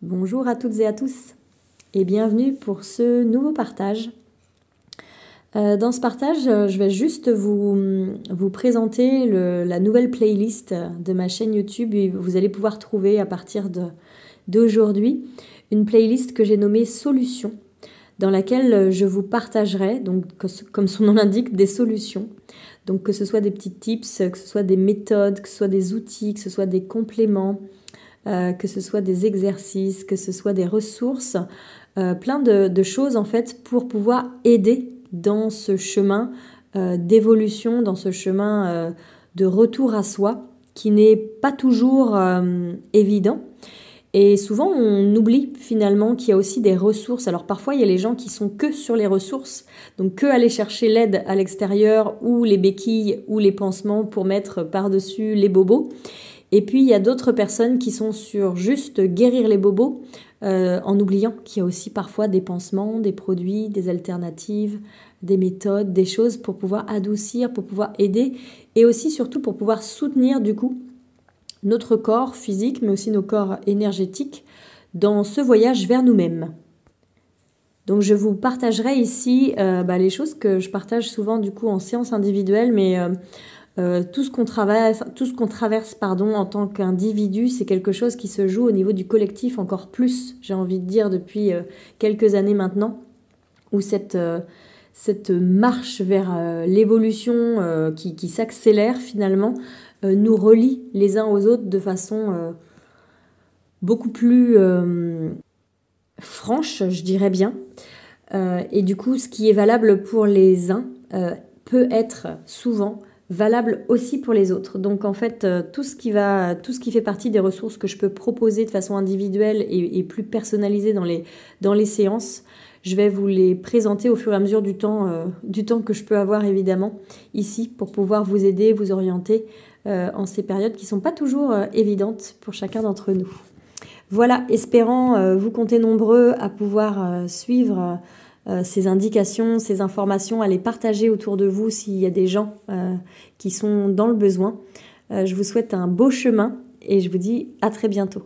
Bonjour à toutes et à tous et bienvenue pour ce nouveau partage. Dans ce partage, je vais juste vous présenter la nouvelle playlist de ma chaîne YouTube et vous allez pouvoir trouver à partir d'aujourd'hui une playlist que j'ai nommée Solutions, dans laquelle je vous partagerai, donc, comme son nom l'indique, des solutions. Donc que ce soit des petits tips, que ce soit des méthodes, que ce soit des outils, que ce soit des compléments, que ce soit des exercices, que ce soit des ressources, plein de choses en fait pour pouvoir aider dans ce chemin d'évolution, dans ce chemin de retour à soi qui n'est pas toujours évident. Et souvent, on oublie finalement qu'il y a aussi des ressources. Alors parfois, il y a les gens qui sont que sur les ressources, donc que aller chercher l'aide à l'extérieur ou les béquilles ou les pansements pour mettre par-dessus les bobos. Et puis, il y a d'autres personnes qui sont sur juste guérir les bobos, en oubliant qu'il y a aussi parfois des pansements, des produits, des alternatives, des méthodes, des choses pour pouvoir adoucir, pour pouvoir aider et aussi surtout pour pouvoir soutenir du coup notre corps physique, mais aussi nos corps énergétiques dans ce voyage vers nous-mêmes. Donc je vous partagerai ici les choses que je partage souvent du coup en séance individuelle, mais tout ce qu'on traverse en tant qu'individu, c'est quelque chose qui se joue au niveau du collectif encore plus, j'ai envie de dire, depuis quelques années maintenant, où cette marche vers l'évolution qui s'accélère finalement nous relie les uns aux autres de façon beaucoup plus franche, je dirais bien. Et du coup, ce qui est valable pour les uns peut être souvent valable aussi pour les autres. Donc en fait, tout ce qui fait partie des ressources que je peux proposer de façon individuelle et plus personnalisée dans les séances, je vais vous les présenter au fur et à mesure du temps que je peux avoir évidemment ici pour pouvoir vous aider, vous orienter en ces périodes qui ne sont pas toujours évidentes pour chacun d'entre nous. Voilà, espérant vous compter nombreux à pouvoir suivre ces indications, ces informations, à les partager autour de vous s'il y a des gens qui sont dans le besoin. Je vous souhaite un beau chemin et je vous dis à très bientôt.